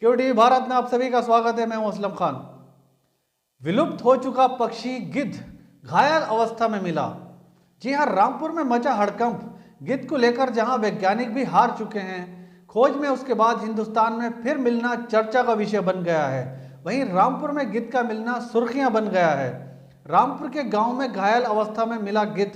Cutie Bharat में आप सभी का स्वागत है। मैं हूं असलम खान। विलुप्त हो चुका पक्षी गिद्ध घायल अवस्था में मिला। जी हां, रामपुर में मचा हड़कंप। गिद्ध को लेकर जहां वैज्ञानिक भी हार चुके हैं, खोज में उसके बाद हिंदुस्तान में फिर मिलना चर्चा का विषय बन गया है। वहीं रामपुर में गिद्ध का मिलना सुर्खियां बन गया है। रामपुर के गांव में घायल अवस्था में मिला गिद्ध,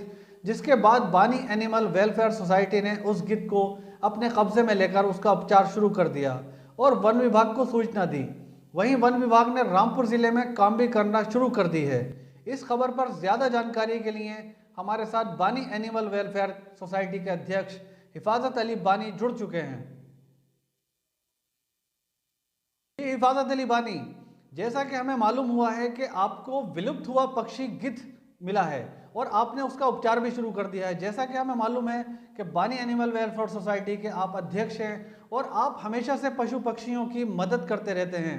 जिसके बाद बानी एनिमल वेलफेयर सोसाइटी ने उस गिद्ध को अपने कब्जे में लेकर उसका उपचार शुरू कर दिया और वन विभाग को सूचना दी। वहीं वन विभाग ने रामपुर जिले में काम भी करना शुरू कर दी है। इस खबर पर ज्यादा जानकारी के लिए हमारे साथ बानी एनिमल वेलफेयर सोसाइटी के अध्यक्ष हिफाजत अली बानी जुड़ चुके हैं। जी हिफाजत अली बानी, जैसा कि हमें मालूम हुआ है कि आपको विलुप्त हुआ पक्षी गिद्ध मिला है और आपने उसका उपचार भी शुरू कर दिया है। जैसा कि हमें मालूम है कि बानी एनिमल वेलफेयर सोसाइटी के आप अध्यक्ष हैं और आप हमेशा से पशु पक्षियों की मदद करते रहते हैं।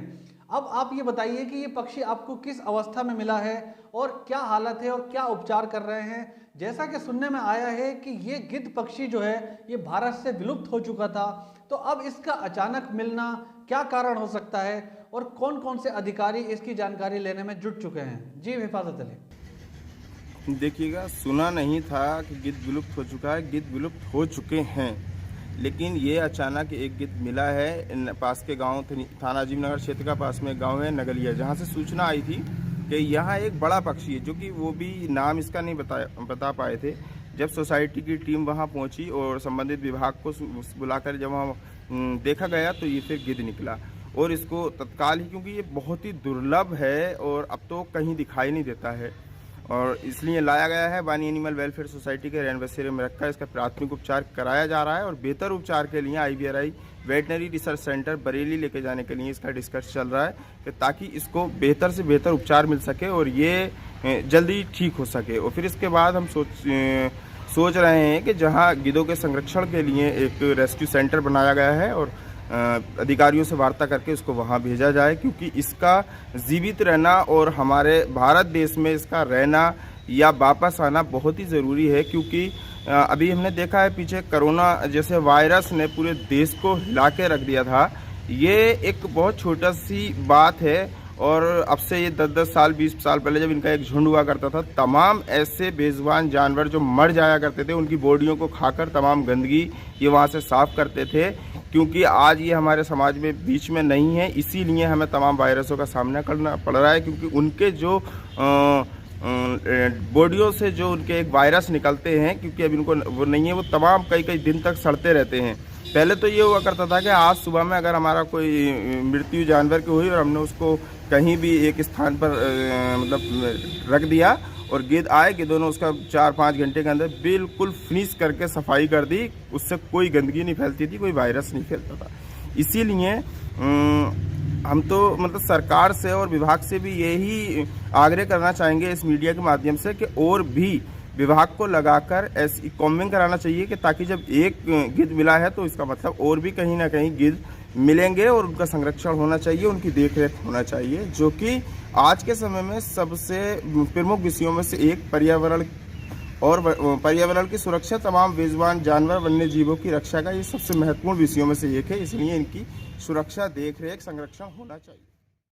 अब आप ये बताइए कि ये पक्षी आपको किस अवस्था में मिला है और क्या हालत है और क्या उपचार कर रहे हैं। जैसा कि सुनने में आया है कि ये गिद्ध पक्षी जो है ये भारत से विलुप्त हो चुका था, तो अब इसका अचानक मिलना क्या कारण हो सकता है और कौन कौन से अधिकारी इसकी जानकारी लेने में जुट चुके हैं। जी हिफाजत अली। देखिएगा, सुना नहीं था कि गिद्ध विलुप्त हो चुका है। गिद्ध विलुप्त हो चुके हैं, लेकिन ये अचानक एक गिद्ध मिला है पास के गांव थाना अजीमनगर क्षेत्र का पास में गांव है नगलिया, जहां से सूचना आई थी कि यहाँ एक बड़ा पक्षी है, जो कि वो भी नाम इसका नहीं बता पाए थे। जब सोसाइटी की टीम वहां पहुंची और संबंधित विभाग को बुलाकर जब वहाँ देखा गया तो ये फिर गिद्ध निकला और इसको तत्काल ही, क्योंकि ये बहुत ही दुर्लभ है और अब तो कहीं दिखाई नहीं देता है, और इसलिए लाया गया है। बानी एनिमल वेलफेयर सोसाइटी के रैन बसेरे में रखा है। इसका प्राथमिक उपचार कराया जा रहा है और बेहतर उपचार के लिए IVRI veterinary research centre Bareilly लेके जाने के लिए इसका डिस्कस चल रहा है कि ताकि इसको बेहतर से बेहतर उपचार मिल सके और ये जल्दी ठीक हो सके। और फिर इसके बाद हम सोच रहे हैं कि जहाँ गिद्धों के संरक्षण के लिए एक रेस्क्यू सेंटर बनाया गया है और अधिकारियों से वार्ता करके उसको वहाँ भेजा जाए, क्योंकि इसका जीवित रहना और हमारे भारत देश में इसका रहना या वापस आना बहुत ही ज़रूरी है। क्योंकि अभी हमने देखा है पीछे कोरोना जैसे वायरस ने पूरे देश को हिला के रख दिया था। ये एक बहुत छोटा सी बात है और अब से ये 10-10 साल 20 साल पहले जब इनका एक झुंड हुआ करता था, तमाम ऐसे बेजुबान जानवर जो मर जाया करते थे उनकी बॉडियों को खाकर तमाम गंदगी ये वहाँ से साफ करते थे। क्योंकि आज ये हमारे समाज में बीच में नहीं है, इसीलिए हमें तमाम वायरसों का सामना करना पड़ रहा है। क्योंकि उनके जो बॉडियों से जो उनके एक वायरस निकलते हैं, क्योंकि अब इनको वो नहीं है, वो तमाम कई दिन तक सड़ते रहते हैं। पहले तो ये हुआ करता था कि आज सुबह में अगर हमारा कोई मृत्यु जानवर की हुई और हमने उसको कहीं भी एक स्थान पर मतलब रख दिया और गिद्ध आए, गिद्धों ने उसका 4-5 घंटे के अंदर बिल्कुल फिनिश करके सफाई कर दी। उससे कोई गंदगी नहीं फैलती थी, कोई वायरस नहीं फैलता था। इसीलिए हम तो मतलब सरकार से और विभाग से भी यही आग्रह करना चाहेंगे इस मीडिया के माध्यम से कि और भी विभाग को लगाकर ऐसी कॉम्बिंग कराना चाहिए कि ताकि जब एक गिद्ध मिला है तो इसका मतलब और भी कहीं ना कहीं गिद्ध मिलेंगे और उनका संरक्षण होना चाहिए, उनकी देखरेख होना चाहिए, जो कि आज के समय में सबसे प्रमुख विषयों में से एक पर्यावरण और पर्यावरण की सुरक्षा, तमाम बेजुबान जानवर वन्य जीवों की रक्षा का ये सबसे महत्वपूर्ण विषयों में से एक है। इसलिए इनकी सुरक्षा, देखरेख, संरक्षण होना चाहिए।